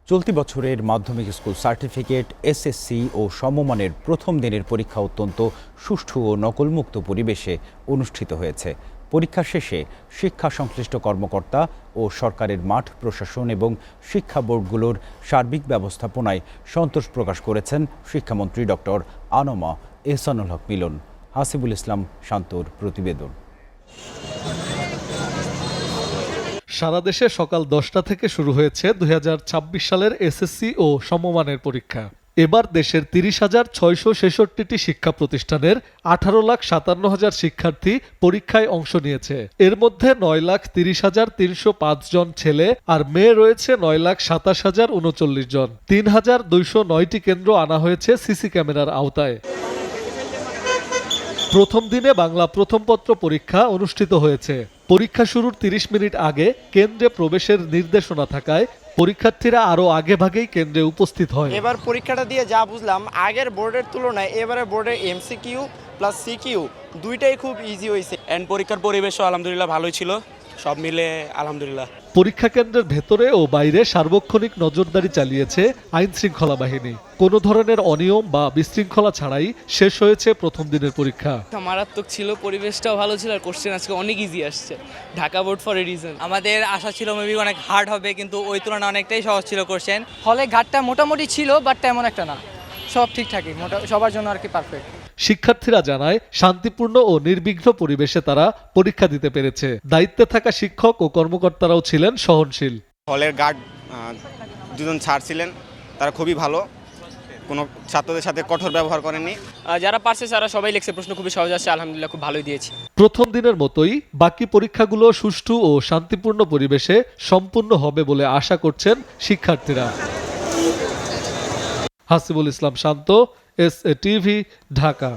চলতি বছরের মাধ্যমিক স্কুল সার্টিফিকেট, এসএসসি ও সমমানের প্রথম দিনের পরীক্ষা অত্যন্ত সুষ্ঠু ও নকলমুক্ত পরিবেশে অনুষ্ঠিত হয়েছে। পরীক্ষা শেষে শিক্ষা সংশ্লিষ্ট কর্মকর্তা ও সরকারের মাঠ প্রশাসন এবং শিক্ষা বোর্ডগুলোর সার্বিক ব্যবস্থাপনায় সন্তোষ প্রকাশ করেছেন শিক্ষামন্ত্রী ডক্টর আনমা এহসানুল হক মিলন। হাসিবুল ইসলাম শান্তর প্রতিবেদন। সারা দেশে সকাল 10টা থেকে শুরু হয়েছে 2026 সালের এসএসসি ও সমমানের পরীক্ষা। এবার দেশের 30,666টি শিক্ষা প্রতিষ্ঠানের 18,57,000 শিক্ষার্থী পরীক্ষায় অংশ নিয়েছে। এর মধ্যে 9,30,305 জন ছেলে আর মেয়ে রয়েছে 9,27,039 জন। 3,209টি কেন্দ্র আনা হয়েছে সিসি ক্যামেরার আওতায়। প্রথম দিনে বাংলা প্রথম পত্র পরীক্ষা অনুষ্ঠিত হয়েছে। পরীক্ষা শুরুর 30 মিনিট আগে কেন্দ্রে প্রবেশের নির্দেশনা থাকায় পরীক্ষার্থীরা আরও আগে ভাগেই কেন্দ্রে উপস্থিত হয়। এবার পরীক্ষাটা দিয়ে যা বুঝলাম, আগের বোর্ডের তুলনায় এবারে বোর্ডের এমসিকিউ প্লাস সিকিউ দুইটাই খুব ইজি হয়েছে। এন্ড পরীক্ষার পরিবেশও আলহামদুলিল্লাহ ভালোই ছিল, সব মিলে আলহামদুলিল্লাহ। পরীক্ষা কেন্দ্রের ভেতরে ও বাইরে সার্বক্ষণিক নজরদারি চালিয়েছে আইন শৃঙ্খলা বাহিনী। কোনো ধরনের অনিয়ম বা বিশৃঙ্খলা ছাড়াই শেষ হয়েছে প্রথম দিনের পরীক্ষা। মারাত্মক ছিল, পরিবেশটাও ভালো ছিল, আর কোশ্চেন আজকে অনেক ইজি আসছে। Dhaka board for a reason. আমাদের আশা ছিল মেবি অনেক হার্ড হবে, কিন্তু ওই তুলনায় অনেকটাই সহজ ছিল কোশ্চেন। হলে ঘাটটা মোটামুটি ছিল, বাট তেমন একটা না, সব ঠিকঠাকই, সবার জন্য আর কি পারফেক্ট। শিক্ষার্থীরা জানায় শান্তিপূর্ণ ও নির্বিঘ্ন পরিবেশে তারা পরীক্ষা দিতে পেরেছে। দায়িত্বে থাকা শিক্ষক ও কর্মকর্তারাও ছিলেন সহনশীল। হলের গার্ড দুজন স্যার ছিলেন, তারা খুবই ভালো, কোনো ছাত্রদের সাথে কঠোর ব্যবহার করেননি। যারা পারছে তারা সবাই লিখছে, প্রশ্ন খুবই সহজ আসছে, আলহামদুলিল্লাহ খুব ভালোই দিয়েছে। প্রথম দিনের মতোই বাকি পরীক্ষাগুলো সুষ্ঠু ও শান্তিপূর্ণ পরিবেশে সম্পূর্ণ হবে বলে আশা করছেন শিক্ষার্থীরা। হাসিবুল ইসলাম শান্ত, এসএ টিভি, ঢাকা।